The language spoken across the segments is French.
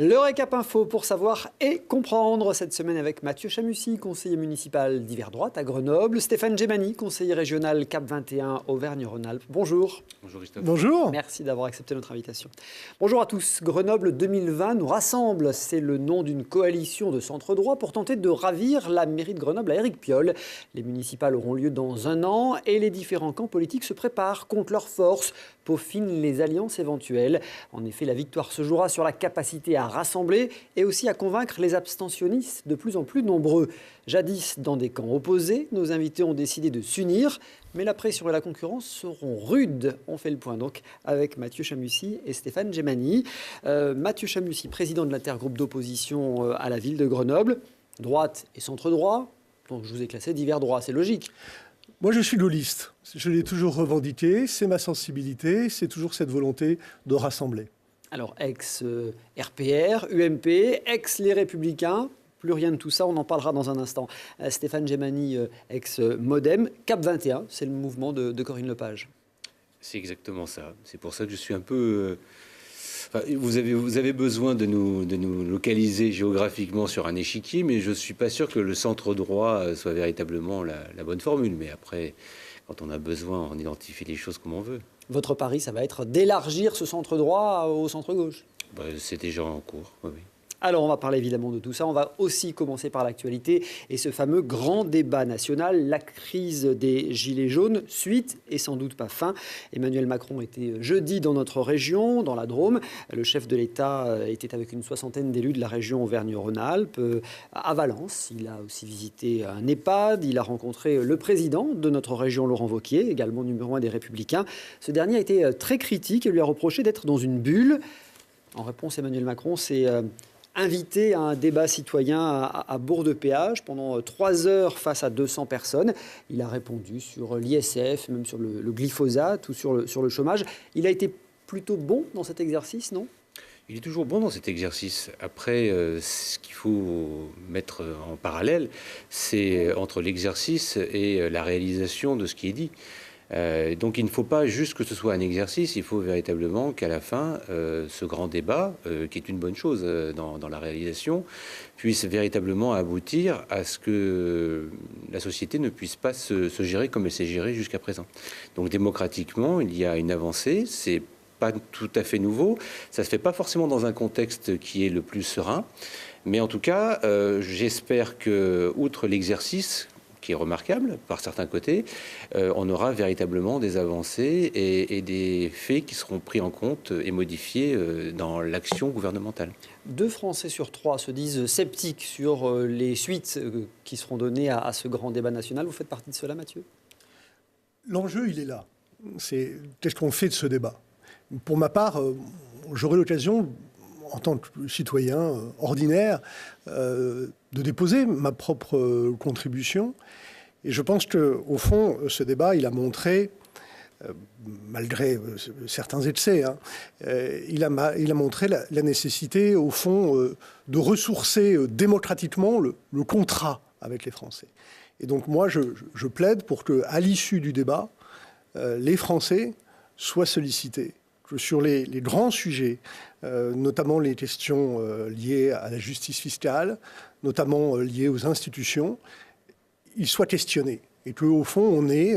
Le récap info pour savoir et comprendre cette semaine avec Mathieu Chamussy, conseiller municipal d'hiver droite à Grenoble, Stéphane Gemani, conseiller régional Cap 21 Auvergne-Rhône-Alpes. Bonjour. Bonjour Christophe. Bonjour. Merci d'avoir accepté notre invitation. Bonjour à tous. Grenoble 2020 nous rassemble. C'est le nom d'une coalition de centre droit pour tenter de ravir la mairie de Grenoble à Éric Piolle. Les municipales auront lieu dans un an et les différents camps politiques se préparent contre leurs forces, peaufinent les alliances éventuelles. En effet, la victoire se jouera sur la capacité à rassembler et aussi à convaincre les abstentionnistes de plus en plus nombreux. Jadis, dans des camps opposés, nos invités ont décidé de s'unir, mais la pression et la concurrence seront rudes. On fait le point donc avec Mathieu Chamussy et Stéphane Gemani. Mathieu Chamussy, président de l'intergroupe d'opposition à la ville de Grenoble, droite et centre droit. Donc je vous ai classé d'hiver droit, c'est logique. Moi, je suis gaulliste. Je l'ai toujours revendiqué. C'est ma sensibilité. C'est toujours cette volonté de rassembler. Alors, ex-RPR, UMP, ex-Les Républicains. Plus rien de tout ça, on en parlera dans un instant. Stéphane Gemani, ex-Modem. Cap 21, c'est le mouvement de Corinne Lepage. C'est exactement ça. C'est pour ça que je suis un peu... Vous avez besoin de nous localiser géographiquement sur un échiquier, mais je ne suis pas sûr que le centre droit soit véritablement la bonne formule. Mais après, quand on a besoin, on identifie les choses comme on veut. Votre pari, ça va être d'élargir ce centre droit au centre gauche. C'est déjà en cours, oui. Alors, on va parler évidemment de tout ça. On va aussi commencer par l'actualité et ce fameux grand débat national, la crise des Gilets jaunes, suite et sans doute pas fin. Emmanuel Macron était jeudi dans notre région, dans la Drôme. Le chef de l'État était avec une soixantaine d'élus de la région Auvergne-Rhône-Alpes à Valence. Il a aussi visité un EHPAD. Il a rencontré le président de notre région, Laurent Wauquiez, également numéro 1 des Républicains. Ce dernier a été très critique et lui a reproché d'être dans une bulle. En réponse, Emmanuel Macron s'est invité à un débat citoyen à Bourg-de-Péage pendant 3 heures face à 200 personnes. Il a répondu sur l'ISF, même sur le glyphosate ou sur le chômage. Il a été plutôt bon dans cet exercice, non ? Il est toujours bon dans cet exercice. Après, ce qu'il faut mettre en parallèle, c'est entre l'exercice et la réalisation de ce qui est dit. Donc il ne faut pas juste que ce soit un exercice, il faut véritablement qu'à la fin, ce grand débat, qui est une bonne chose dans la réalisation, puisse véritablement aboutir à ce que la société ne puisse pas se gérer comme elle s'est gérée jusqu'à présent. Donc démocratiquement, il y a une avancée, c'est pas tout à fait nouveau, ça se fait pas forcément dans un contexte qui est le plus serein, mais en tout cas, j'espère que, outre l'exercice, qui est remarquable par certains côtés, on aura véritablement des avancées et des faits qui seront pris en compte et modifiés dans l'action gouvernementale. 2 Français sur 3 se disent sceptiques sur les suites qui seront données à ce grand débat national. Vous faites partie de cela, Mathieu ? L'enjeu, il est là. C'est qu'est-ce qu'on fait de ce débat ? Pour ma part, j'aurai l'occasion, en tant que citoyen ordinaire, de déposer ma propre contribution. Et je pense qu'au fond, ce débat, il a montré, malgré certains excès, il a montré la nécessité, au fond, de ressourcer démocratiquement le contrat avec les Français. Et donc moi, je plaide pour qu'à l'issue du débat, les Français soient sollicités sur les grands sujets, notamment les questions liées à la justice fiscale, notamment liées aux institutions, ils soient questionnés. Et qu'au fond, on ait,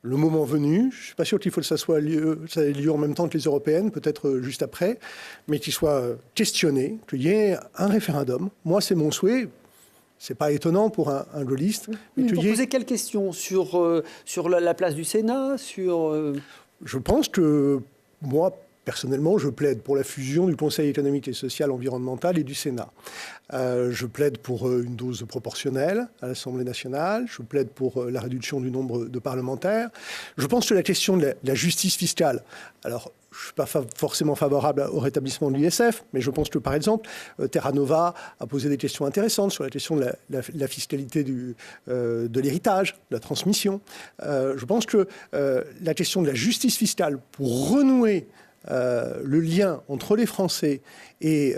le moment venu, je ne suis pas sûr qu'il faut que ça ait lieu en même temps que les européennes, peut-être juste après, mais qu'ils soient questionnés, qu'il y ait un référendum. Moi, c'est mon souhait. C'est pas étonnant pour un gaulliste. Mais vous posez quelle question sur la place du Sénat Je pense que moi, personnellement, je plaide pour la fusion du Conseil économique et social environnemental et du Sénat. Je plaide pour une dose proportionnelle à l'Assemblée nationale. Je plaide pour la réduction du nombre de parlementaires. Je pense que la question de la justice fiscale, alors je ne suis pas forcément favorable au rétablissement de l'ISF, mais je pense que, par exemple, Terra Nova a posé des questions intéressantes sur la question de la fiscalité de l'héritage, de la transmission. Je pense que la question de la justice fiscale, pour renouer le lien entre les Français et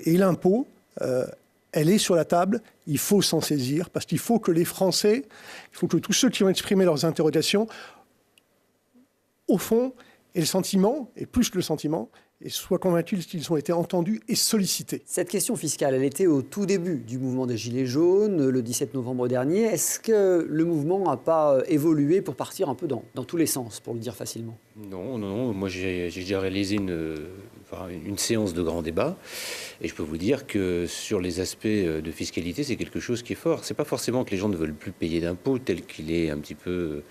l'impôt, elle est sur la table, il faut s'en saisir, parce qu'il faut que les Français, il faut que tous ceux qui ont exprimé leurs interrogations, au fond, aient le sentiment, et plus que le sentiment, et soient convaincus qu'ils ont été entendus et sollicités. Cette question fiscale, elle était au tout début du mouvement des Gilets jaunes, le 17 novembre dernier. Est-ce que le mouvement n'a pas évolué pour partir un peu dans tous les sens, pour le dire facilement ? Non. Moi, j'ai déjà réalisé une séance de grand débat. Et je peux vous dire que sur les aspects de fiscalité, c'est quelque chose qui est fort. C'est pas forcément que les gens ne veulent plus payer d'impôts, tel qu'il est un petit peu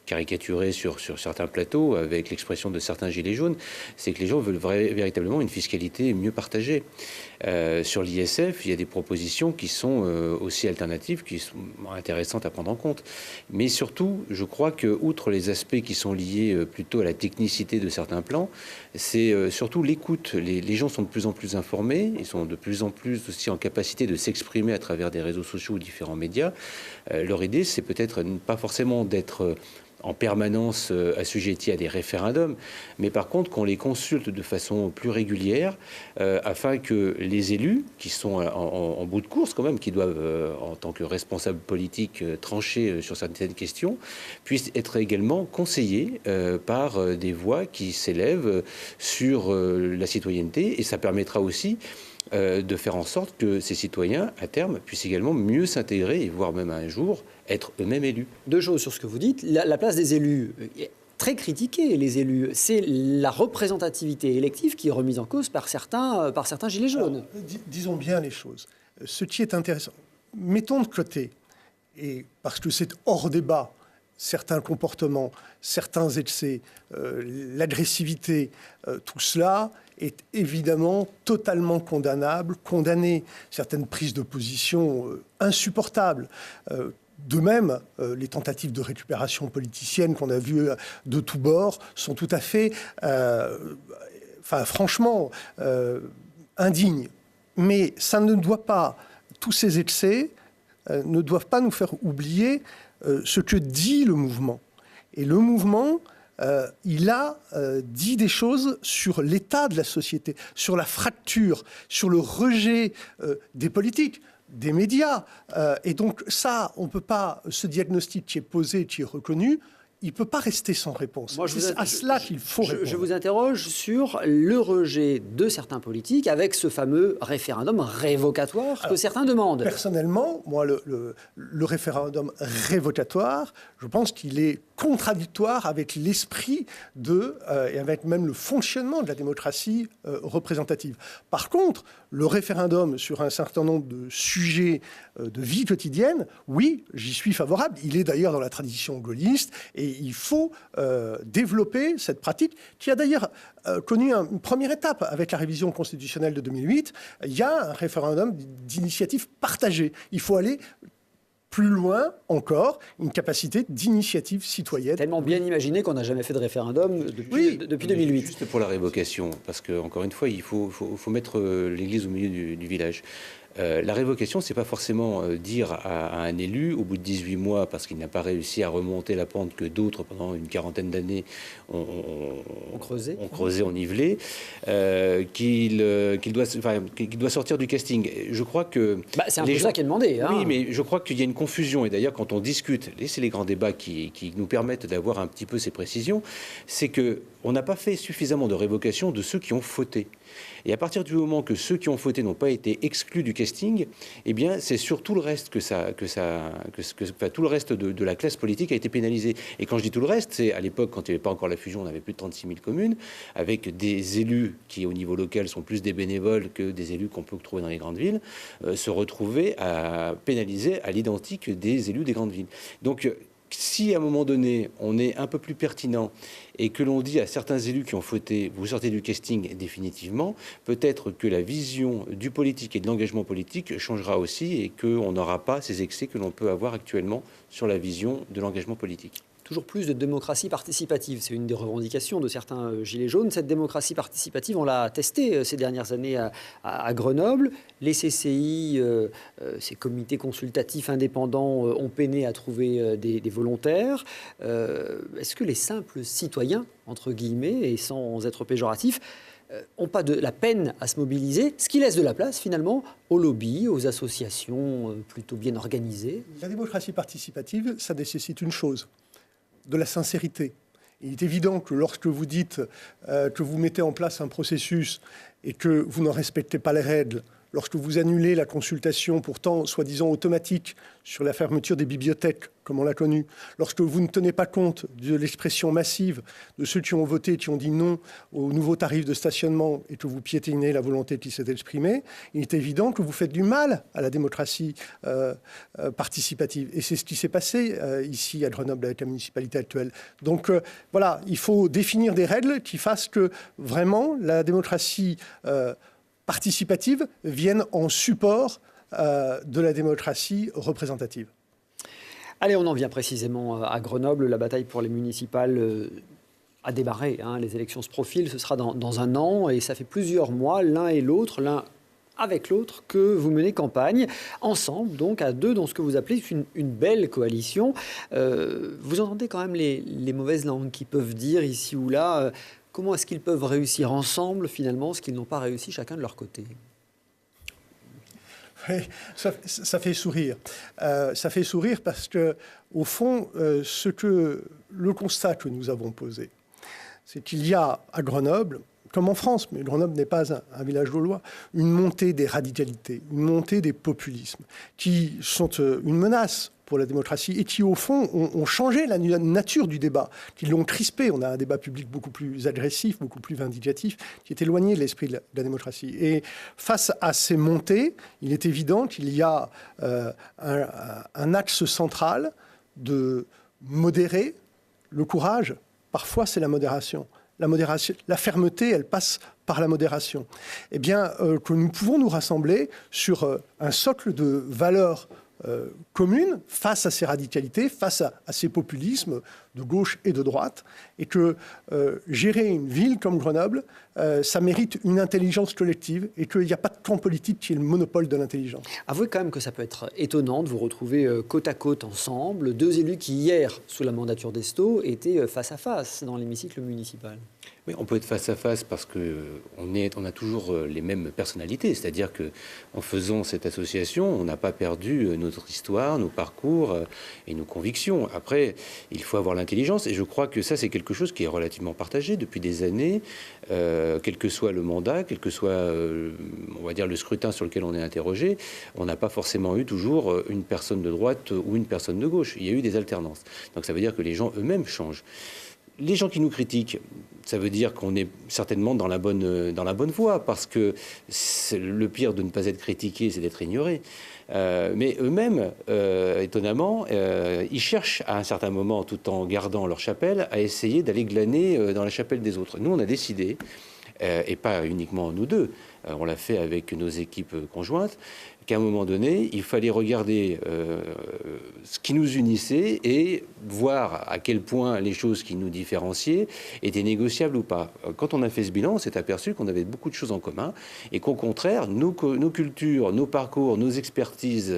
caricaturé sur certains plateaux avec l'expression de certains gilets jaunes, c'est que les gens veulent véritablement une fiscalité mieux partagée. Sur l'ISF, il y a des propositions qui sont aussi alternatives, qui sont intéressantes à prendre en compte. Mais surtout, je crois que, outre les aspects qui sont liés plutôt à la technicité de certains plans, c'est surtout l'écoute. Les gens sont de plus en plus informés, ils sont de plus en plus aussi en capacité de s'exprimer à travers des réseaux sociaux ou différents médias. Leur idée, c'est peut-être pas forcément d'être en permanence assujettis à des référendums, mais par contre qu'on les consulte de façon plus régulière afin que les élus, qui sont en bout de course quand même, qui doivent en tant que responsables politiques trancher sur certaines questions, puissent être également conseillés par des voix qui s'élèvent sur la citoyenneté, et ça permettra aussi de faire en sorte que ces citoyens, à terme, puissent également mieux s'intégrer et voire même un jour être eux-mêmes élus. Deux choses sur ce que vous dites. La place des élus est très critiquée, les élus. C'est la représentativité élective qui est remise en cause par certains gilets jaunes. Alors, disons bien les choses. Ce qui est intéressant, mettons de côté, et parce que c'est hors débat, certains comportements, certains excès, l'agressivité, tout cela est évidemment totalement condamnable, condamné, certaines prises de position insupportables. De même, les tentatives de récupération politicienne qu'on a vues de tous bords sont tout à fait, franchement, indignes. Mais ça ne doit pas, tous ces excès ne doivent pas nous faire oublier ce que dit le mouvement. Et le mouvement, il a dit des choses sur l'état de la société, sur la fracture, sur le rejet des politiques, des médias. Et donc ça, on ne peut pas, ce diagnostic qui est posé, qui est reconnu, il ne peut pas rester sans réponse. C'est à cela qu'il faut répondre. Je vous interroge sur le rejet de certains politiques avec ce fameux référendum révocatoire que certains demandent. Personnellement, moi, le référendum révocatoire, je pense qu'il est contradictoire avec l'esprit et avec même le fonctionnement de la démocratie représentative. Par contre, le référendum sur un certain nombre de sujets de vie quotidienne, oui, j'y suis favorable. Il est d'ailleurs dans la tradition gaulliste et il faut développer cette pratique qui a d'ailleurs connu une première étape avec la révision constitutionnelle de 2008. Il y a un référendum d'initiative partagée. Il faut aller plus loin encore, une capacité d'initiative citoyenne. Tellement bien imaginé qu'on n'a jamais fait de référendum depuis 2008. Juste pour la révocation, parce qu'encore une fois, il faut mettre l'église au milieu du village. La révocation, c'est pas forcément dire à un élu, au bout de 18 mois, parce qu'il n'a pas réussi à remonter la pente que d'autres, pendant une quarantaine d'années, ont creusé, ont nivelé, qu'il doit sortir du casting. Je crois que... c'est un peu ça qui est demandé. Hein. Oui, mais je crois qu'il y a une confusion. Et d'ailleurs, quand on discute, et c'est les grands débats qui nous permettent d'avoir un petit peu ces précisions, c'est qu'on n'a pas fait suffisamment de révocation de ceux qui ont fauté. Et à partir du moment que ceux qui ont fauté n'ont pas été exclus du casting, eh bien, c'est sur tout le reste tout le reste de la classe politique a été pénalisé. Et quand je dis tout le reste, c'est à l'époque, quand il n'y avait pas encore la fusion, on avait plus de 36 000 communes, avec des élus qui, au niveau local, sont plus des bénévoles que des élus qu'on peut trouver dans les grandes villes, se retrouver à pénaliser à l'identique des élus des grandes villes. Donc, si à un moment donné, on est un peu plus pertinent et que l'on dit à certains élus qui ont fauté, vous sortez du casting définitivement, peut-être que la vision du politique et de l'engagement politique changera aussi et qu'on n'aura pas ces excès que l'on peut avoir actuellement sur la vision de l'engagement politique. Toujours plus de démocratie participative. C'est une des revendications de certains gilets jaunes. Cette démocratie participative, on l'a testée ces dernières années à Grenoble. Les CCI, ces comités consultatifs indépendants, ont peiné à trouver des volontaires. Est-ce que les simples citoyens, entre guillemets, et sans être péjoratifs, n'ont pas de la peine à se mobiliser, ce qui laisse de la place finalement aux lobbies, aux associations plutôt bien organisées? La démocratie participative, ça nécessite une chose, de la sincérité. Il est évident que lorsque vous dites que vous mettez en place un processus et que vous n'en respectez pas les règles, lorsque vous annulez la consultation pourtant soi-disant automatique sur la fermeture des bibliothèques, comme on l'a connu, lorsque vous ne tenez pas compte de l'expression massive de ceux qui ont voté, qui ont dit non aux nouveaux tarifs de stationnement et que vous piétinez la volonté qui s'est exprimée, il est évident que vous faites du mal à la démocratie participative. Et c'est ce qui s'est passé ici à Grenoble avec la municipalité actuelle. Donc voilà, il faut définir des règles qui fassent que vraiment la démocratie participative viennent en support de la démocratie représentative. Allez, on en vient précisément à Grenoble. La bataille pour les municipales a démarré. Les élections se profilent, ce sera dans un an. Et ça fait plusieurs mois, l'un et l'autre, l'un avec l'autre, que vous menez campagne. Ensemble, donc, à deux, dans ce que vous appelez une belle coalition. Vous entendez quand même les mauvaises langues qui peuvent dire ici ou là... Comment est-ce qu'ils peuvent réussir ensemble, finalement, ce qu'ils n'ont pas réussi chacun de leur côté ? Oui, ça fait sourire. Ça fait sourire parce que, au fond, le constat que nous avons posé, c'est qu'il y a à Grenoble, comme en France, mais Grenoble n'est pas un village gaulois, une montée des radicalités, une montée des populismes, qui sont une menace pour la démocratie et qui, au fond, ont changé la nature du débat, qui l'ont crispé. On a un débat public beaucoup plus agressif, beaucoup plus vindicatif, qui est éloigné de l'esprit de la démocratie. Et face à ces montées, il est évident qu'il y a un axe central de modérer le courage. Parfois, c'est la modération. La fermeté, elle passe par la modération. Eh bien, que nous pouvons nous rassembler sur un socle de valeurs communes face à ces radicalités, face à ces populismes de gauche et de droite, et que gérer une ville comme Grenoble, ça mérite une intelligence collective et qu'il n'y a pas de camp politique qui est le monopole de l'intelligence. Avouez quand même que ça peut être étonnant de vous retrouver côte à côte ensemble, deux élus qui hier, sous la mandature d'Esto, étaient face à face dans l'hémicycle municipal. Oui, on peut être face à face parce qu'on a toujours les mêmes personnalités. C'est-à-dire qu'en faisant cette association, on n'a pas perdu notre histoire, nos parcours et nos convictions. Après, il faut avoir l'intelligence. Et je crois que ça, c'est quelque chose qui est relativement partagé depuis des années, quel que soit le mandat, quel que soit, on va dire, le scrutin sur lequel on est interrogé. On n'a pas forcément eu toujours une personne de droite ou une personne de gauche. Il y a eu des alternances. Donc ça veut dire que les gens eux-mêmes changent. Les gens qui nous critiquent, ça veut dire qu'on est certainement dans la bonne voie, parce que le pire de ne pas être critiqué, c'est d'être ignoré. Mais eux-mêmes, étonnamment, ils cherchent à un certain moment, tout en gardant leur chapelle, à essayer d'aller glaner dans la chapelle des autres. Nous, on a décidé, et pas uniquement nous deux, on l'a fait avec nos équipes conjointes, qu'à un moment donné, il fallait regarder ce qui nous unissait et voir à quel point les choses qui nous différenciaient étaient négociables ou pas. Quand on a fait ce bilan, on s'est aperçu qu'on avait beaucoup de choses en commun et qu'au contraire, nos cultures, nos parcours, nos expertises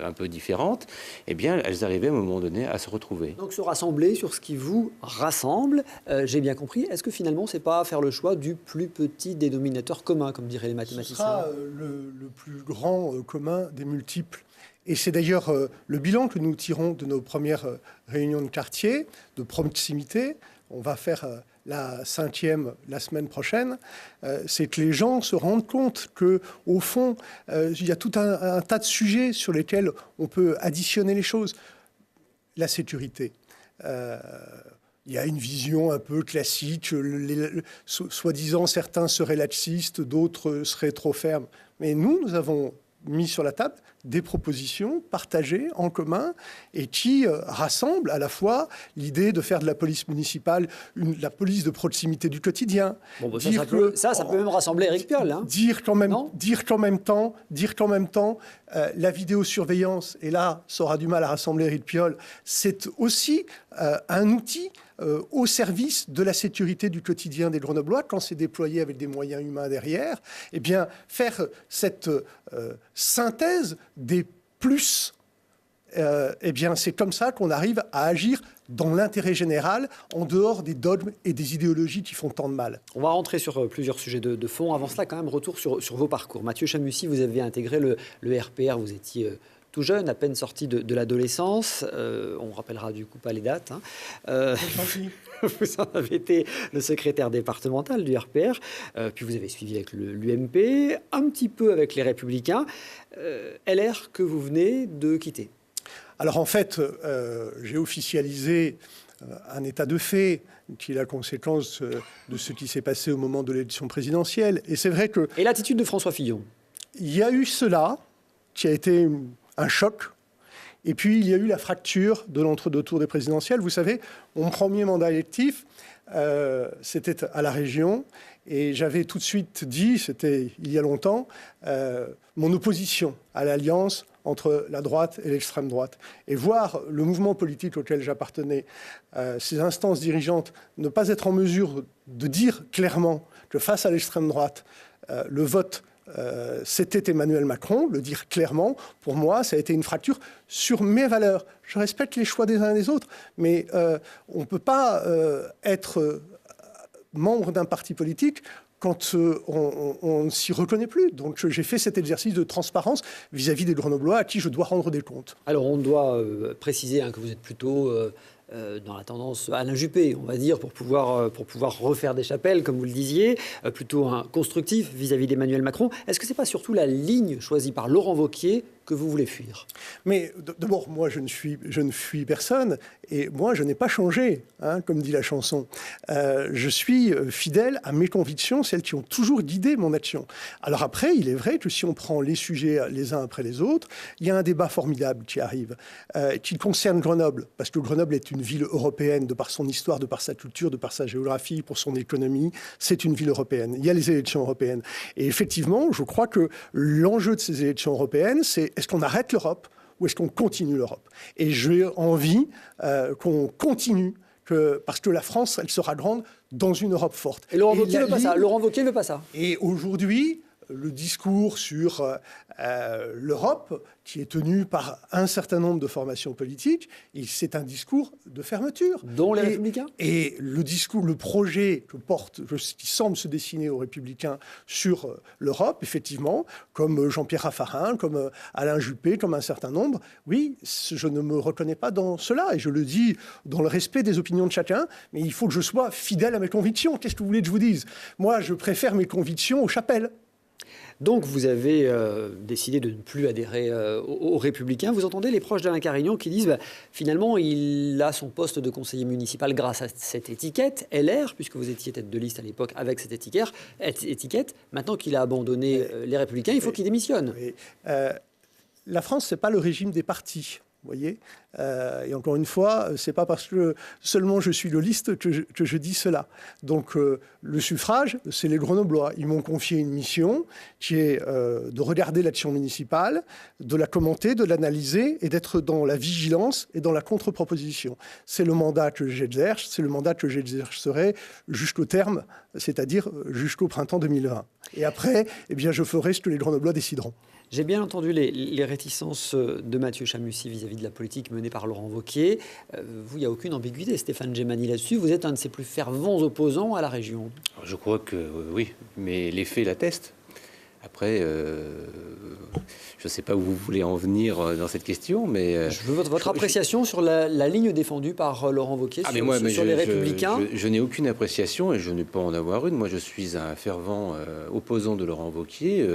un peu différentes, eh bien, elles arrivaient à un moment donné à se retrouver. Donc se rassembler sur ce qui vous rassemble, j'ai bien compris. Est-ce que finalement, c'est pas faire le choix du plus petit dénominateur commun, comme diraient les mathématiciens ? Ce sera le plus grand commun des multiples. Et c'est d'ailleurs le bilan que nous tirons de nos premières réunions de quartier, de proximité. On va faire la 5e la semaine prochaine. C'est que les gens se rendent compte qu'au fond, il y a tout un tas de sujets sur lesquels on peut additionner les choses. La sécurité. Il y a une vision un peu classique. Soi-disant, certains seraient laxistes, d'autres seraient trop fermes. Mais nous avons mis sur la table des propositions partagées en commun et qui rassemblent à la fois l'idée de faire de la police municipale la police de proximité du quotidien. Bon, bah ça peut même rassembler Éric Piolle. Hein. Dire qu'en même temps, la vidéosurveillance, et là, ça aura du mal à rassembler Éric Piolle, c'est aussi un outil au service de la sécurité du quotidien des Grenoblois, quand c'est déployé avec des moyens humains derrière, eh bien, faire cette synthèse des plus, eh bien, c'est comme ça qu'on arrive à agir dans l'intérêt général, en dehors des dogmes et des idéologies qui font tant de mal. On va rentrer sur plusieurs sujets de fond. Avant cela, quand même, retour sur vos parcours. Mathieu Chamussy, vous avez intégré le RPR, vous étiez tout jeune, à peine sorti de l'adolescence. On rappellera du coup pas les dates. Vous en avez été le secrétaire départemental du RPR, puis vous avez suivi avec l'UMP, un petit peu avec les Républicains. LR que vous venez de quitter. Alors en fait, j'ai officialisé un état de fait qui est la conséquence de ce qui s'est passé au moment de l'élection présidentielle. Et c'est vrai que... Et l'attitude de François Fillon? Il y a eu cela, qui a été un choc. Et puis, il y a eu la fracture de l'entre-deux tours des présidentielles. Vous savez, mon premier mandat électif, c'était à la région. Et j'avais tout de suite dit, c'était il y a longtemps, mon opposition à l'alliance entre la droite et l'extrême droite. Et voir le mouvement politique auquel j'appartenais, ces instances dirigeantes, ne pas être en mesure de dire clairement que face à l'extrême droite, le vote, c'était Emmanuel Macron, le dire clairement, pour moi, ça a été une fracture sur mes valeurs. Je respecte les choix des uns et des autres, mais on ne peut pas être membre d'un parti politique quand on ne s'y reconnaît plus. Donc j'ai fait cet exercice de transparence vis-à-vis des Grenoblois à qui je dois rendre des comptes. Alors on doit préciser que vous êtes plutôt dans la tendance Alain Juppé, on va dire, pour pouvoir refaire des chapelles, comme vous le disiez, plutôt constructif vis-à-vis d'Emmanuel Macron. Est-ce que ce n'est pas surtout la ligne choisie par Laurent Wauquiez que vous voulez fuir? Mais d'abord, moi, je ne fuis personne, et moi, je n'ai pas changé, comme dit la chanson. Je suis fidèle à mes convictions, celles qui ont toujours guidé mon action. Alors après, il est vrai que si on prend les sujets les uns après les autres, il y a un débat formidable qui arrive, qui concerne Grenoble, parce que Grenoble est une ville européenne, de par son histoire, de par sa culture, de par sa géographie, pour son économie. C'est une ville européenne. Il y a les élections européennes. Et effectivement, je crois que l'enjeu de ces élections européennes, c'est est-ce qu'on arrête l'Europe ou est-ce qu'on continue l'Europe? Et j'ai envie qu'on continue, parce que la France, elle sera grande dans une Europe forte. Et Laurent Wauquiez ne veut pas ça. Laurent Wauquiez ne veut pas ça. Et aujourd'hui, le discours sur l'Europe, qui est tenu par un certain nombre de formations politiques, c'est un discours de fermeture. Dont les Républicains? Et le discours, le projet qui semble se dessiner aux Républicains sur l'Europe, effectivement, comme Jean-Pierre Raffarin, comme Alain Juppé, comme un certain nombre, oui, je ne me reconnais pas dans cela. Et je le dis dans le respect des opinions de chacun, mais il faut que je sois fidèle à mes convictions. Qu'est-ce que vous voulez que je vous dise? Moi, je préfère mes convictions aux chapelles. Donc vous avez décidé de ne plus adhérer aux Républicains. Vous entendez les proches d'Alain Carignan qui disent finalement il a son poste de conseiller municipal grâce à cette étiquette LR, puisque vous étiez tête de liste à l'époque avec cette étiquette. Maintenant qu'il a abandonné les Républicains, il faut qu'il démissionne. La France, ce n'est pas le régime des partis. Vous voyez, et encore une fois, c'est pas parce que seulement je suis de liste que je dis cela. Donc le suffrage, c'est les Grenoblois. Ils m'ont confié une mission qui est de regarder l'action municipale, de la commenter, de l'analyser et d'être dans la vigilance et dans la contre-proposition. C'est le mandat que j'exerce, c'est le mandat que j'exercerai jusqu'au terme, c'est-à-dire jusqu'au printemps 2020. Et après, eh bien, je ferai ce que les Grenoblois décideront. J'ai bien entendu les réticences de Mathieu Chamussi vis-à-vis de la politique menée par Laurent Wauquiez. Vous, il n'y a aucune ambiguïté, Stéphane Djemani, là-dessus. Vous êtes un de ses plus fervents opposants à la région. Je crois que oui, mais les faits l'attestent. Après, je ne sais pas où vous voulez en venir dans cette question, mais... je veux votre appréciation sur la ligne défendue par Laurent Wauquiez sur les Républicains. Je n'ai aucune appréciation et je n'ai pas en avoir une. Moi, je suis un fervent opposant de Laurent Wauquiez.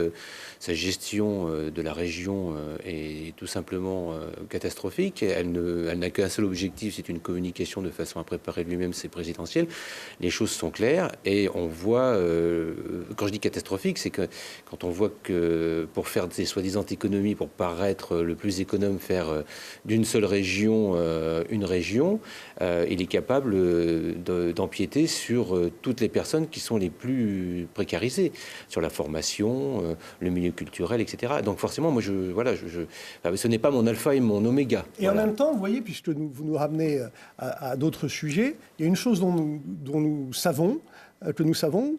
Sa gestion de la région est tout simplement catastrophique. Elle n'a qu'un seul objectif, c'est une communication de façon à préparer lui-même ses présidentielles. Les choses sont claires et on voit... quand je dis catastrophique, c'est que quand on voit que pour faire des soi-disant économies, pour paraître le plus économe, faire d'une seule région une région, il est capable d'empiéter sur toutes les personnes qui sont les plus précarisées, sur la formation, le milieu culturel, etc. Donc forcément, moi, ce n'est pas mon alpha et mon oméga. Et voilà. En même temps, vous voyez, puisque vous nous ramenez à d'autres sujets, il y a une chose dont nous savons,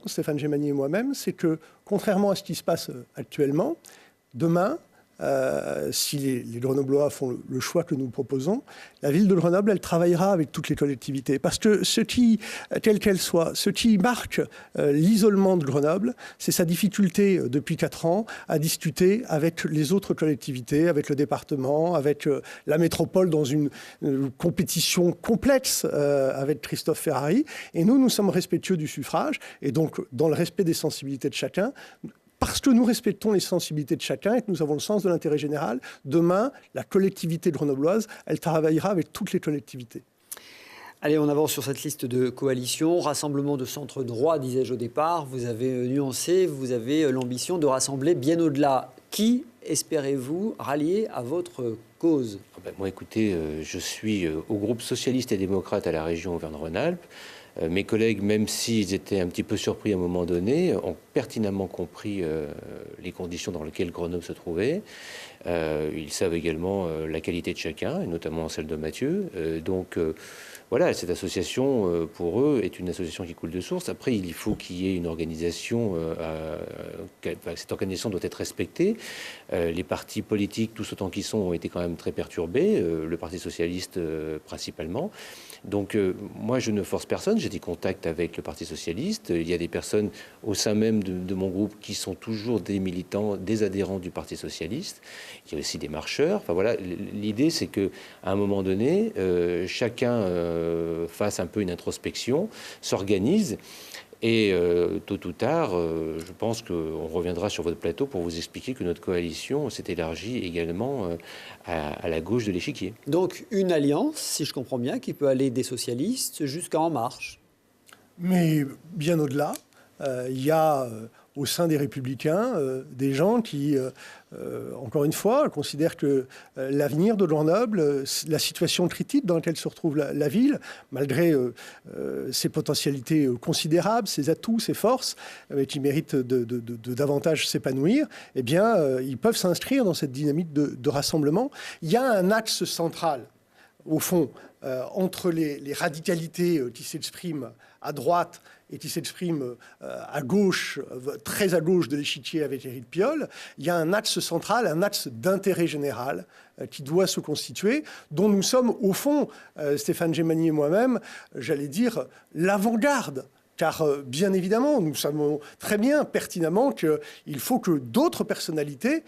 Stéphane Djemani et moi-même, c'est que, contrairement à ce qui se passe actuellement, demain, si les Grenoblois font le choix que nous proposons, la ville de Grenoble, elle travaillera avec toutes les collectivités. Parce que quelle qu'elle soit, ce qui marque l'isolement de Grenoble, c'est sa difficulté depuis 4 ans à discuter avec les autres collectivités, avec le département, avec la métropole dans une compétition complexe avec Christophe Ferrari. Et nous sommes respectueux du suffrage. Et donc, dans le respect des sensibilités de chacun, parce que nous respectons les sensibilités de chacun et que nous avons le sens de l'intérêt général, demain, la collectivité grenobloise, elle travaillera avec toutes les collectivités. Allez, on avance sur cette liste de coalitions. Rassemblement de centre droit, disais-je au départ. Vous avez nuancé, vous avez l'ambition de rassembler bien au-delà. Qui espérez-vous rallier à votre cause ? Moi, écoutez, je suis au groupe socialiste et démocrate à la région Auvergne-Rhône-Alpes. Mes collègues, même s'ils étaient un petit peu surpris à un moment donné, ont pertinemment compris les conditions dans lesquelles Grenoble se trouvait. Ils savent également la qualité de chacun, et notamment celle de Mathieu. Voilà, cette association, pour eux, est une association qui coule de source. Après, il faut qu'il y ait une organisation. Cette organisation doit être respectée. Les partis politiques, tous autant qu'ils sont, ont été quand même très perturbés. Le Parti socialiste, principalement. Donc, moi, je ne force personne. J'ai des contacts avec le Parti socialiste. Il y a des personnes au sein même de mon groupe qui sont toujours des militants, des adhérents du Parti socialiste. Il y a aussi des marcheurs. Enfin, voilà, l'idée, c'est qu'à un moment donné, chacun fasse un peu une introspection, s'organise. Et tôt ou tard, je pense qu'on reviendra sur votre plateau pour vous expliquer que notre coalition s'est élargie également à la gauche de l'échiquier. Donc une alliance, si je comprends bien, qui peut aller des socialistes jusqu'à En Marche. Mais bien au-delà, il y a au sein des Républicains des gens qui, encore une fois, considèrent que l'avenir de Grenoble, la situation critique dans laquelle se retrouve la ville, malgré ses potentialités considérables, ses atouts, ses forces, qui méritent de davantage s'épanouir, eh bien, ils peuvent s'inscrire dans cette dynamique de rassemblement. Il y a un axe central, au fond, entre les radicalités qui s'expriment à droite et qui s'exprime à gauche, très à gauche de l'échiquier avec Éric Piolle, il y a un axe central, un axe d'intérêt général qui doit se constituer, dont nous sommes, au fond, Stéphane Gemani et moi-même, j'allais dire, l'avant-garde. Car, bien évidemment, nous savons très bien, pertinemment, qu'il faut que d'autres personnalités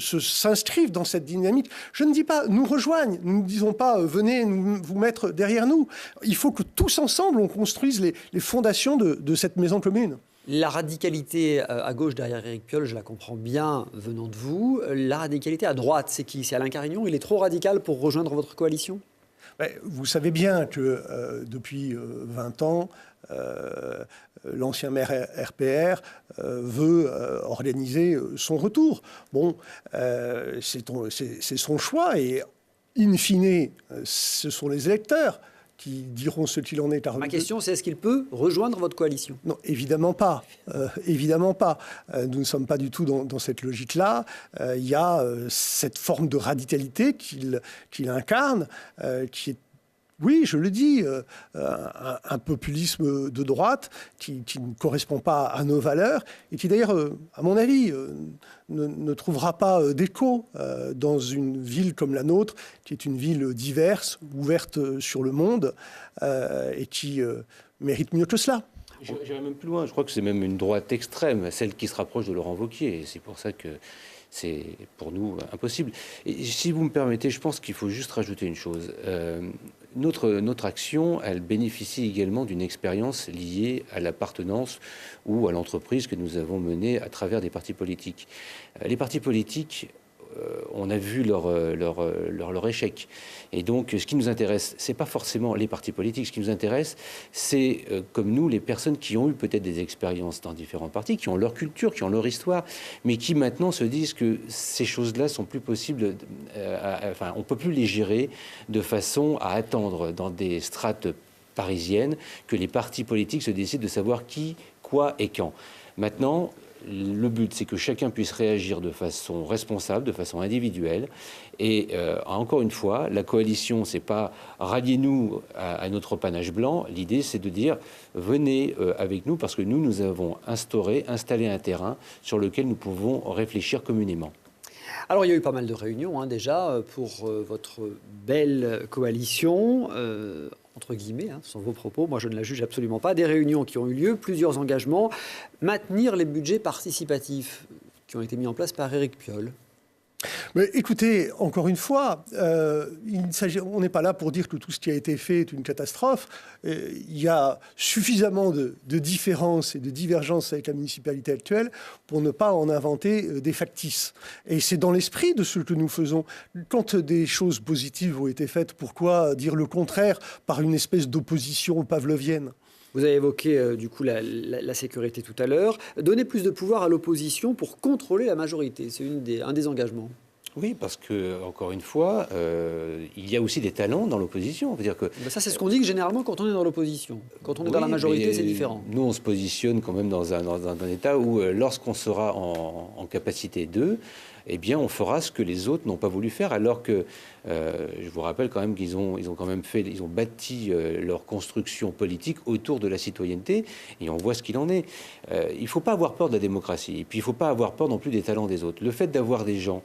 s'inscrivent dans cette dynamique. Je ne dis pas nous rejoignent, nous ne disons pas venez vous mettre derrière nous. Il faut que tous ensemble, on construise les fondations de cette maison commune. La radicalité à gauche derrière Éric Piolle, je la comprends bien venant de vous. La radicalité à droite, c'est qui ? C'est Alain Carignon. Il est trop radical pour rejoindre votre coalition ? Vous savez bien que depuis 20 ans, l'ancien maire RPR veut organiser son retour. Bon, c'est son choix et, in fine, ce sont les électeurs qui diront ce qu'il en est. Ma question, c'est est-ce qu'il peut rejoindre votre coalition ? Non, évidemment pas. Évidemment pas. Nous ne sommes pas du tout dans cette logique-là. Il y a cette forme de radicalité qu'il incarne, qui est, oui, je le dis, un populisme de droite qui ne correspond pas à nos valeurs et qui d'ailleurs, à mon avis, ne trouvera pas d'écho dans une ville comme la nôtre, qui est une ville diverse, ouverte sur le monde et qui mérite mieux que cela. J'irai même plus loin. Je crois que c'est même une droite extrême, celle qui se rapproche de Laurent Wauquiez. C'est pour ça que c'est pour nous impossible. Et si vous me permettez, je pense qu'il faut juste rajouter une chose. Notre action, elle bénéficie également d'une expérience liée à l'appartenance ou à l'entreprise que nous avons menée à travers des partis politiques. Les partis politiques, on a vu leur échec. Et donc, ce qui nous intéresse, c'est pas forcément les partis politiques. Ce qui nous intéresse, c'est, comme nous, les personnes qui ont eu peut-être des expériences dans différents partis, qui ont leur culture, qui ont leur histoire, mais qui maintenant se disent que ces choses-là sont plus possibles. On peut plus les gérer de façon à attendre dans des strates parisiennes que les partis politiques se décident de savoir qui, quoi et quand. Maintenant, le but, c'est que chacun puisse réagir de façon responsable, de façon individuelle. Et encore une fois, la coalition, c'est pas ralliez-nous à notre panache blanc. L'idée, c'est de dire venez avec nous parce que nous avons installé un terrain sur lequel nous pouvons réfléchir communément. Alors, il y a eu pas mal de réunions déjà pour votre belle coalition. Entre guillemets, ce sont vos propos, moi je ne la juge absolument pas, des réunions qui ont eu lieu, plusieurs engagements, maintenir les budgets participatifs qui ont été mis en place par Éric Piolle. Mais écoutez, encore une fois, on n'est pas là pour dire que tout ce qui a été fait est une catastrophe. Il y a suffisamment de différences et de divergences avec la municipalité actuelle pour ne pas en inventer des factices. Et c'est dans l'esprit de ce que nous faisons. Quand des choses positives ont été faites, pourquoi dire le contraire par une espèce d'opposition pavlovienne ? Vous avez évoqué du coup la sécurité tout à l'heure. Donner plus de pouvoir à l'opposition pour contrôler la majorité, c'est un des engagements. Oui, parce que encore une fois, il y a aussi des talents dans l'opposition. C'est-à-dire que ça, c'est ce qu'on dit généralement quand on est dans l'opposition. Quand on est dans la majorité, c'est différent. Nous, on se positionne quand même dans un état où, lorsqu'on sera en capacité d'eux, eh bien, on fera ce que les autres n'ont pas voulu faire, alors que je vous rappelle quand même qu'ils ont bâti leur construction politique autour de la citoyenneté, et on voit ce qu'il en est. Il ne faut pas avoir peur de la démocratie, et puis il ne faut pas avoir peur non plus des talents des autres. Le fait d'avoir des gens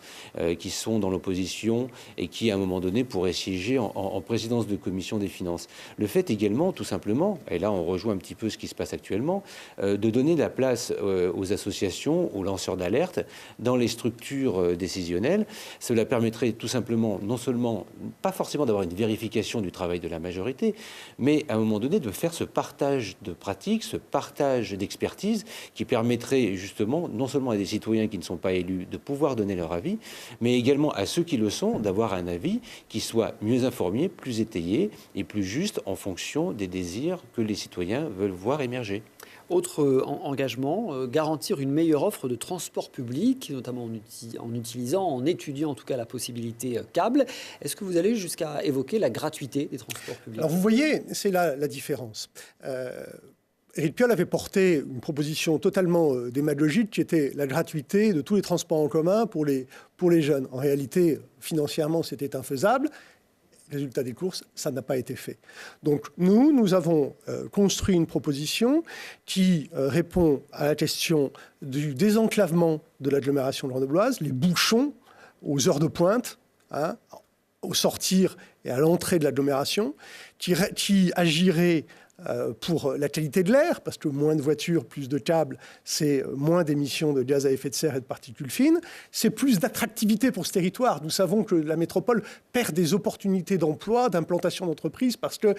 qui sont dans l'opposition et qui, à un moment donné, pourraient siéger en présidence de commission des finances. Le fait également, tout simplement, et là on rejoint un petit peu ce qui se passe actuellement, de donner de la place aux associations, aux lanceurs d'alerte, dans les structures décisionnelles. Cela permettrait tout simplement, non seulement, pas forcément d'avoir une vérification du travail de la majorité, mais à un moment donné de faire ce partage de pratiques, ce partage d'expertise qui permettrait justement, non seulement à des citoyens qui ne sont pas élus de pouvoir donner leur avis, mais également à ceux qui le sont d'avoir un avis qui soit mieux informé, plus étayé et plus juste en fonction des désirs que les citoyens veulent voir émerger. Autre engagement, garantir une meilleure offre de transport public, notamment en étudiant en tout cas la possibilité câble. Est-ce que vous allez jusqu'à évoquer la gratuité des transports publics ? Alors vous voyez, c'est là la différence. Éric Piolle avait porté une proposition totalement démagogique qui était la gratuité de tous les transports en commun pour les jeunes. En réalité, financièrement, c'était infaisable. Résultat des courses, ça n'a pas été fait. Donc nous avons construit une proposition qui répond à la question du désenclavement de l'agglomération grenobloise, les bouchons aux heures de pointe, au sortir et à l'entrée de l'agglomération, qui agirait pour la qualité de l'air, parce que moins de voitures, plus de câbles, c'est moins d'émissions de gaz à effet de serre et de particules fines, c'est plus d'attractivité pour ce territoire. Nous savons que la métropole perd des opportunités d'emploi, d'implantation d'entreprises, parce que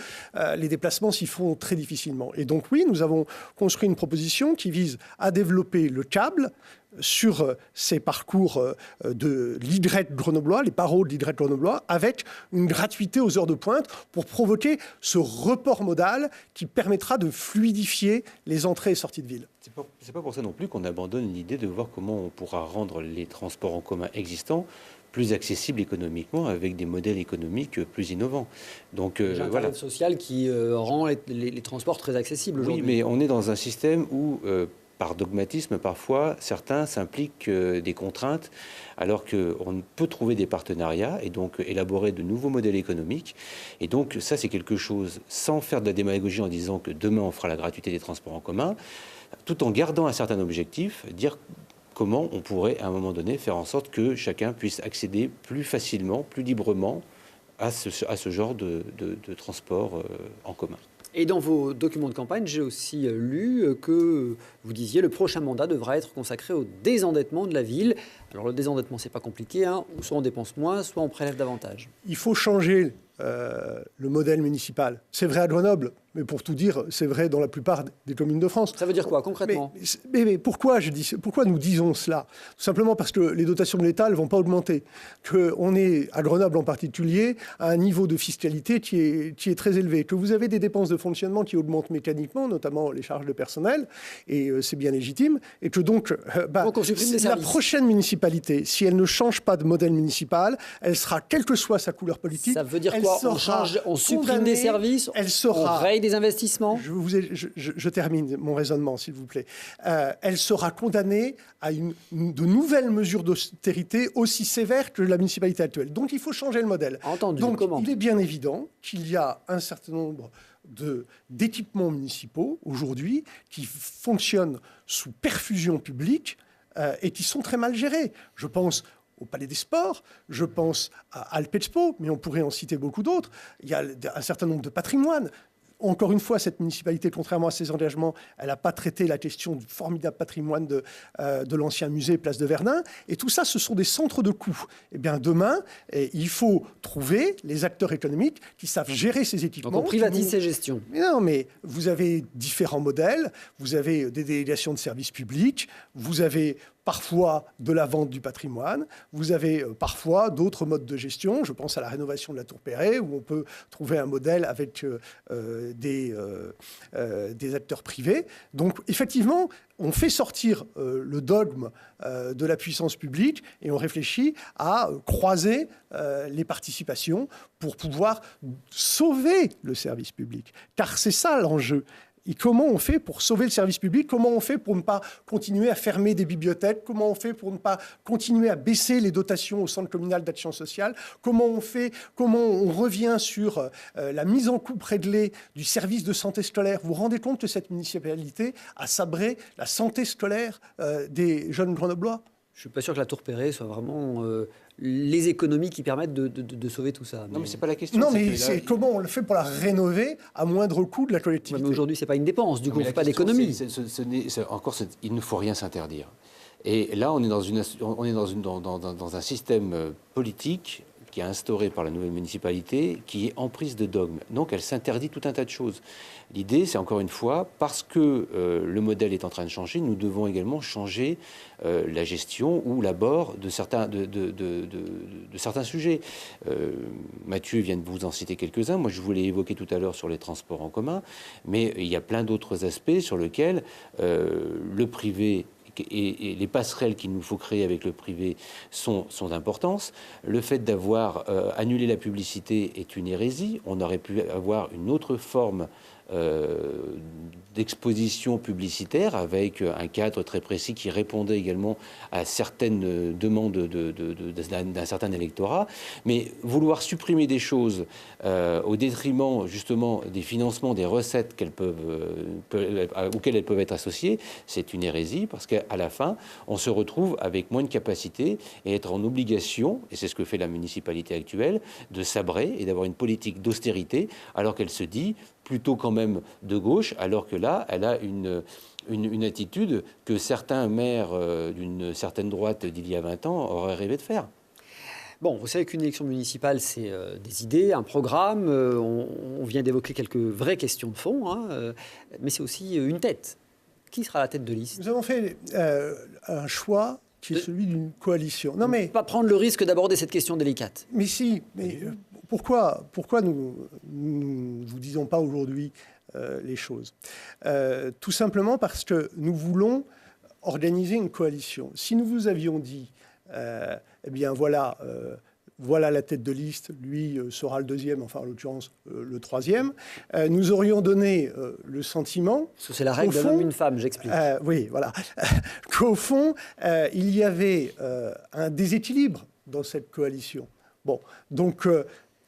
les déplacements s'y font très difficilement. Et donc oui, nous avons construit une proposition qui vise à développer le câble sur ces parcours de l'Y grenoblois, les barreaux de l'Y grenoblois, avec une gratuité aux heures de pointe pour provoquer ce report modal qui permettra de fluidifier les entrées et sorties de ville. C'est pas pour ça non plus qu'on abandonne l'idée de voir comment on pourra rendre les transports en commun existants plus accessibles économiquement avec des modèles économiques plus innovants. Donc voilà. Social qui rend les transports très accessibles aujourd'hui. Oui, mais on est dans un système où par dogmatisme, parfois, certains s'impliquent des contraintes, alors qu'on peut trouver des partenariats et donc élaborer de nouveaux modèles économiques. Et donc, ça, c'est quelque chose, sans faire de la démagogie en disant que demain, on fera la gratuité des transports en commun, tout en gardant un certain objectif, dire comment on pourrait, à un moment donné, faire en sorte que chacun puisse accéder plus facilement, plus librement à ce genre de transport en commun. Et dans vos documents de campagne, j'ai aussi lu que vous disiez le prochain mandat devra être consacré au désendettement de la ville. Alors le désendettement, c'est pas compliqué, soit on dépense moins, soit on prélève davantage. Il faut changer le modèle municipal. C'est vrai à Grenoble, mais pour tout dire, c'est vrai dans la plupart des communes de France. Ça veut dire quoi concrètement ? Mais pourquoi nous disons cela ? Tout simplement parce que les dotations de l'État ne vont pas augmenter. Qu'on est, à Grenoble en particulier, à un niveau de fiscalité qui est très élevé. Que vous avez des dépenses de fonctionnement qui augmente mécaniquement, notamment les charges de personnel, et c'est bien légitime, et que donc, on supprime des la services. prochaine municipalité, si elle ne change pas de modèle municipal, elle sera, quelle que soit sa couleur politique, Ça veut dire elle quoi? sera On supprime condamnée, des services, elle on sera... raye des investissements. Je termine mon raisonnement, s'il vous plaît. Elle sera condamnée à de nouvelles mesures d'austérité aussi sévères que la municipalité actuelle. Donc, il faut changer le modèle. Entendu. Donc, Comment? il est bien évident qu'il y a un certain nombre d'équipements municipaux, aujourd'hui, qui fonctionnent sous perfusion publique et qui sont très mal gérés. Je pense au Palais des Sports, je pense à Alpexpo, mais on pourrait en citer beaucoup d'autres. Il y a un certain nombre de patrimoines. Encore une fois, cette municipalité, contrairement à ses engagements, elle n'a pas traité la question du formidable patrimoine de l'ancien musée Place de Verdun. Et tout ça, ce sont des centres de coûts. Eh bien, demain, il faut trouver les acteurs économiques qui savent gérer ces équipements. Donc on privatise ces gestions. Non, mais vous avez différents modèles. Vous avez des délégations de services publics. Vous avez parfois de la vente du patrimoine. Vous avez parfois d'autres modes de gestion. Je pense à la rénovation de la Tour Perret, où on peut trouver un modèle avec des acteurs privés. Donc, effectivement, on fait sortir le dogme de la puissance publique et on réfléchit à croiser les participations pour pouvoir sauver le service public. Car c'est ça l'enjeu. Et comment on fait pour sauver le service public? Comment on fait pour ne pas continuer à fermer des bibliothèques? Comment on fait pour ne pas continuer à baisser les dotations au Centre communal d'action sociale? Comment on revient sur la mise en coupe réglée du service de santé scolaire? Vous vous rendez compte que cette municipalité a sabré la santé scolaire des jeunes grenoblois? Je ne suis pas sûr que la Tour Perret soit vraiment les économies qui permettent de sauver tout ça. Non, mais c'est pas la question. Non, mais c'est comment on le fait pour la rénover à moindre coût de la collectivité. Ouais, mais aujourd'hui, c'est pas une dépense. Du coup, on ne fait pas question, d'économie. Il ne faut rien s'interdire. Et là, on est dans un système politique qui est instauré par la nouvelle municipalité, qui est en prise de dogme. Donc, elle s'interdit tout un tas de choses. L'idée, c'est encore une fois, parce que le modèle est en train de changer, nous devons également changer la gestion ou l'abord de certains sujets. Mathieu vient de vous en citer quelques-uns. Moi, je voulais évoquer tout à l'heure sur les transports en commun, mais il y a plein d'autres aspects sur lesquels le privé et les passerelles qu'il nous faut créer avec le privé sont d'importance. Le fait d'avoir annulé la publicité est une hérésie. On aurait pu avoir une autre forme d'exposition publicitaire avec un cadre très précis qui répondait également à certaines demandes d'un certain électorat. Mais vouloir supprimer des choses au détriment justement des financements, des recettes auxquelles elles peuvent être associées, c'est une hérésie parce qu'à la fin, on se retrouve avec moins de capacité et être en obligation, et c'est ce que fait la municipalité actuelle, de sabrer et d'avoir une politique d'austérité alors qu'elle se dit plutôt quand même de gauche, alors que là, elle a une attitude que certains maires d'une certaine droite d'il y a 20 ans auraient rêvé de faire. Bon, vous savez qu'une élection municipale, c'est des idées, un programme. On vient d'évoquer quelques vraies questions de fond, hein, mais c'est aussi une tête. Qui sera la tête de liste? Nous avons fait un choix qui est celui d'une coalition. Non, mais pas prendre le risque d'aborder cette question délicate. Mais si, mais pourquoi nous vous disons pas aujourd'hui les choses? Tout simplement parce que nous voulons organiser une coalition. Si nous vous avions dit, eh bien voilà, voilà la tête de liste, lui sera le deuxième, enfin en l'occurrence le troisième, nous aurions donné le sentiment... C'est la règle d'un homme, une femme, j'explique. Oui, voilà. Qu'au fond, il y avait un déséquilibre dans cette coalition. Bon, donc...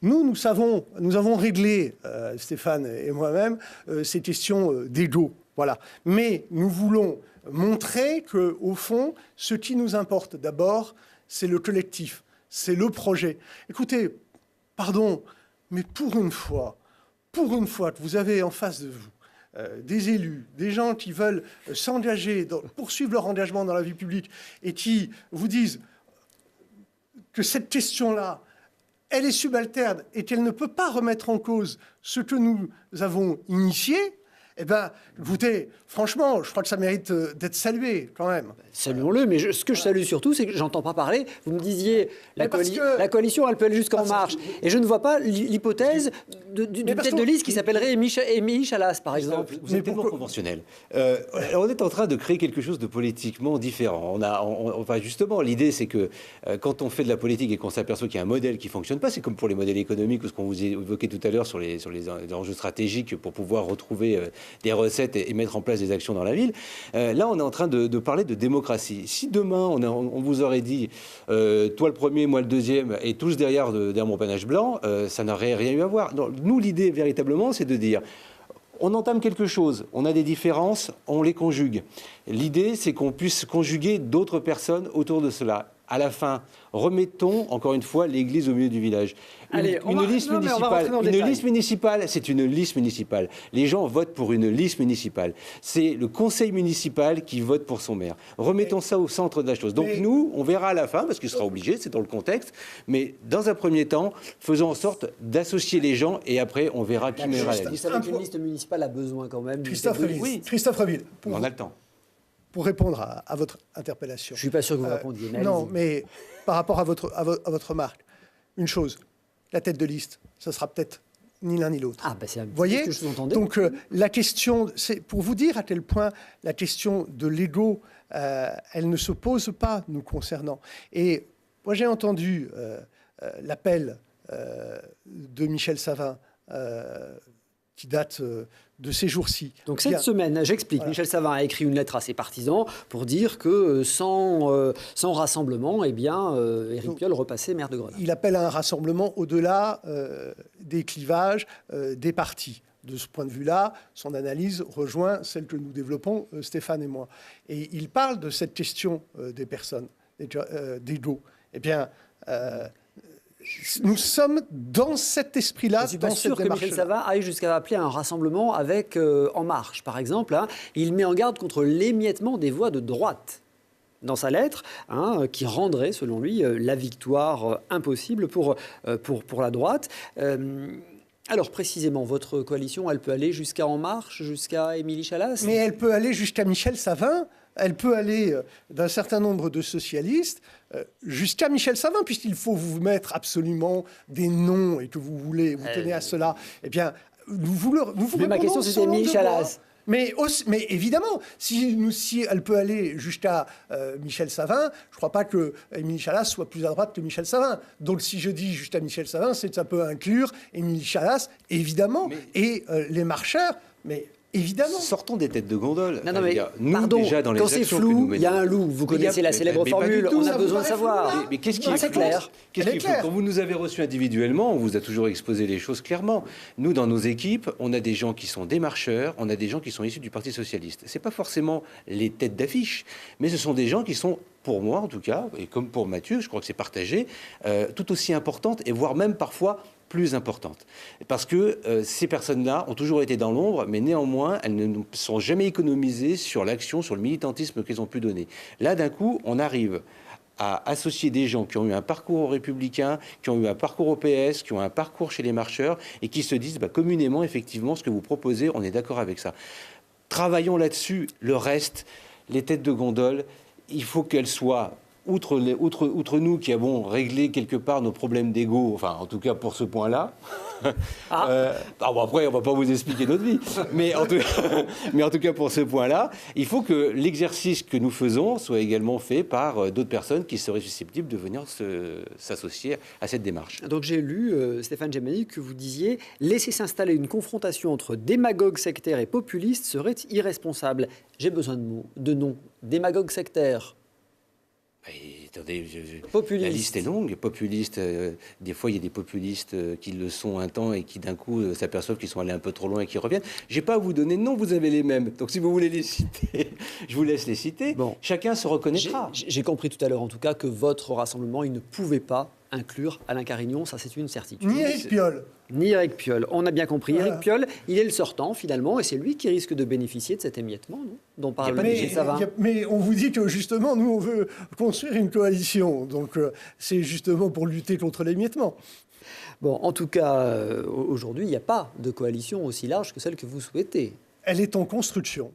Nous avons réglé, Stéphane et moi-même, ces questions d'ego. Voilà. Mais nous voulons montrer qu'au fond, ce qui nous importe d'abord, c'est le collectif, c'est le projet. Écoutez, pardon, mais pour une fois que vous avez en face de vous des élus, des gens qui veulent s'engager, poursuivre leur engagement dans la vie publique et qui vous disent que cette question-là, elle est subalterne et qu'elle ne peut pas remettre en cause ce que nous avons initié, Eh bien, écoutez, franchement, je crois que ça mérite d'être salué, quand même. Saluons-le, mais ce que je salue surtout, c'est que j'entends pas parler. Vous me disiez, la coalition, elle peut aller jusqu'en marche. Et je ne vois pas l'hypothèse d'une tête de liste qui s'appellerait Émilie Chalas, par exemple. Vous êtes tellement conventionnel. On est en train de créer quelque chose de politiquement différent. Enfin, justement, l'idée, c'est que quand on fait de la politique et qu'on s'aperçoit qu'il y a un modèle qui ne fonctionne pas, c'est comme pour les modèles économiques ou ce qu'on vous évoquait tout à l'heure sur les enjeux stratégiques pour pouvoir retrouver des recettes et mettre en place des actions dans la ville. Là, on est en train de parler de démocratie. Si demain, on vous aurait dit, toi le premier, moi le deuxième, et tous derrière mon panache blanc, ça n'aurait rien eu à voir. Non, nous, l'idée, véritablement, c'est de dire... On entame quelque chose, on a des différences, on les conjugue. L'idée, c'est qu'on puisse conjuguer d'autres personnes autour de cela. À la fin, remettons, encore une fois, l'église au milieu du village. Une liste municipale, c'est une liste municipale. Les gens votent pour une liste municipale. C'est le conseil municipal qui vote pour son maire. Remettons ça au centre de la chose. Donc nous, on verra à la fin, parce qu'il sera obligé, c'est dans le contexte, mais dans un premier temps, faisons en sorte d'associer les gens et après, on verra qui mènera la liste. Vous savez qu'une liste municipale a besoin quand même... Christophe Reville, on a le temps. Pour répondre à votre interpellation. Je ne suis pas sûr que vous répondiez. Non, mais par rapport à votre remarque, une chose, la tête de liste, ce sera peut-être ni l'un ni l'autre. Ah, c'est vous voyez, ce que je vous-entendais. Donc la question, c'est pour vous dire à quel point la question de l'ego, elle ne se pose pas nous concernant. Et moi, j'ai entendu l'appel de Michel Savin qui date de ces jours-ci. Donc cette semaine, j'explique, voilà. Michel Savin a écrit une lettre à ses partisans pour dire que sans rassemblement, eh bien, Éric Piolle repassait maire de Grenoble. Il appelle à un rassemblement au-delà des clivages des partis. De ce point de vue-là, son analyse rejoint celle que nous développons, Stéphane et moi. Et il parle de cette question des personnes, d'ego. Eh bien... nous sommes dans cet esprit-là. Je ne suis pas sûr que Michel Savin aille jusqu'à appeler un rassemblement avec En Marche, par exemple. Hein. Il met en garde contre l'émiettement des voix de droite dans sa lettre, qui rendrait, selon lui, la victoire impossible pour la droite. Alors, précisément, votre coalition, elle peut aller jusqu'à En Marche, jusqu'à Émilie Chalas ? Mais elle peut aller jusqu'à Michel Savin. Elle peut aller d'un certain nombre de socialistes jusqu'à Michel Savin, puisqu'il faut vous mettre absolument des noms et que vous tenez à cela. Eh bien, nous vous mais ma question, c'était Émilie Chalas. Mais évidemment, si elle peut aller jusqu'à Michel Savin, je ne crois pas que Émilie Chalas soit plus à droite que Michel Savin. Donc si je dis jusqu'à Michel Savin, c'est que ça peut inclure Émilie Chalas, évidemment, et les marcheurs, mais... Évidemment. Sortons des têtes de gondole. Non, mais pardon, déjà dans quand c'est flou, il y a un loup. Vous connaissez la célèbre formule, on a besoin de savoir. Mais qu'est-ce qui est clair ? Quand vous nous avez reçus individuellement, on vous a toujours exposé les choses clairement. Nous, dans nos équipes, on a des gens qui sont des marcheurs, on a des gens qui sont issus du Parti socialiste. Ce n'est pas forcément les têtes d'affiche, mais ce sont des gens qui sont, pour moi en tout cas, et comme pour Mathieu, je crois que c'est partagé, tout aussi importantes, et voire même parfois plus importante. Parce que ces personnes-là ont toujours été dans l'ombre, mais néanmoins, elles ne sont jamais économisées sur l'action, sur le militantisme qu'elles ont pu donner. Là, d'un coup, on arrive à associer des gens qui ont eu un parcours républicain, qui ont eu un parcours au PS, qui ont un parcours chez les marcheurs, et qui se disent communément, effectivement, ce que vous proposez, on est d'accord avec ça. Travaillons là-dessus. Le reste, les têtes de gondole, il faut qu'elles soient... Outre nous qui avons réglé quelque part nos problèmes d'ego, enfin en tout cas pour ce point-là. Après, on ne va pas vous expliquer notre vie, mais en tout cas pour ce point-là, il faut que l'exercice que nous faisons soit également fait par d'autres personnes qui seraient susceptibles de venir s'associer à cette démarche. Donc j'ai lu, Stéphane Djemani, que vous disiez « Laisser s'installer une confrontation entre démagogues sectaires et populistes serait irresponsable ». J'ai besoin de noms. Démagogues sectaires. Attendez, la liste est longue. Populiste, des fois, il y a des populistes qui le sont un temps et qui, d'un coup, s'aperçoivent qu'ils sont allés un peu trop loin et qui reviennent. Je n'ai pas à vous donner de nom, vous avez les mêmes. Donc, si vous voulez les citer, je vous laisse les citer. Bon. Chacun se reconnaîtra. J'ai compris tout à l'heure, en tout cas, que votre rassemblement, il ne pouvait pas inclure Alain Carignon, ça c'est une certitude. Ni Éric Piolle. Ni Éric Piolle, on a bien compris. Voilà. Éric Piolle, il est le sortant finalement, et c'est lui qui risque de bénéficier de cet émiettement, non, dont parle Michel Savin. Mais on vous dit que justement, nous on veut construire une coalition, donc c'est justement pour lutter contre l'émiettement. Bon, en tout cas, aujourd'hui, il n'y a pas de coalition aussi large que celle que vous souhaitez. elle est en construction.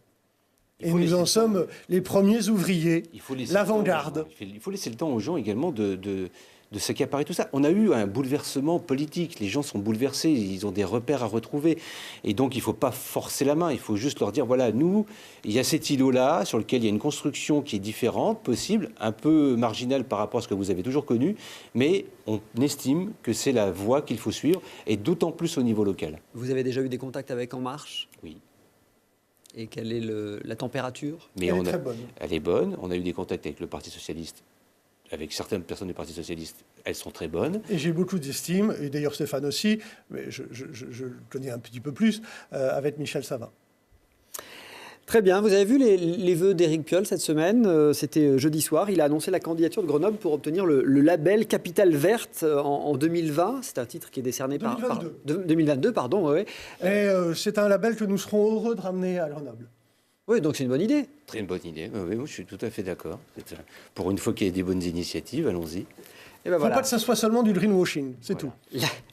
Et nous en sommes les premiers ouvriers, l'avant-garde. Il faut laisser le temps aux gens également de s'accaparer tout ça. On a eu un bouleversement politique. Les gens sont bouleversés, ils ont des repères à retrouver. Et donc, il ne faut pas forcer la main. Il faut juste leur dire, voilà, nous, il y a cet îlot-là sur lequel il y a une construction qui est différente, possible, un peu marginale par rapport à ce que vous avez toujours connu, mais on estime que c'est la voie qu'il faut suivre, et d'autant plus au niveau local. Vous avez déjà eu des contacts avec En Marche ? Oui. Et quelle est la température ? Mais Elle est très bonne. Elle est bonne. On a eu des contacts avec le Parti socialiste, avec certaines personnes du Parti socialiste. Elles sont très bonnes. Et j'ai beaucoup d'estime, et d'ailleurs Stéphane aussi, mais je le connais un petit peu plus, avec Michel Savin. Très bien, vous avez vu les vœux d'Éric Piolle cette semaine, c'était jeudi soir, il a annoncé la candidature de Grenoble pour obtenir le label Capitale Verte en 2020, c'est un titre qui est décerné 2022, pardon, oui. Et c'est un label que nous serons heureux de ramener à Grenoble. Oui, donc c'est une bonne idée. Très bonne idée, oui, je suis tout à fait d'accord. Pour une fois qu'il y a des bonnes initiatives, allons-y. Et ben Il ne faut pas que ça soit seulement du greenwashing, c'est tout.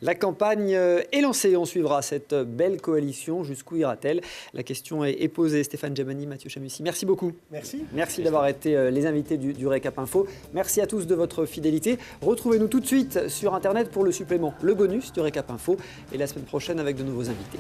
La campagne est lancée, on suivra cette belle coalition, jusqu'où ira-t-elle? La question est posée. Stéphane Djamani, Mathieu Chamussi, merci beaucoup. Merci d'avoir été les invités du Récap Info. Merci à tous de votre fidélité. Retrouvez-nous tout de suite sur Internet pour le supplément, le bonus du Récap Info, et la semaine prochaine avec de nouveaux invités.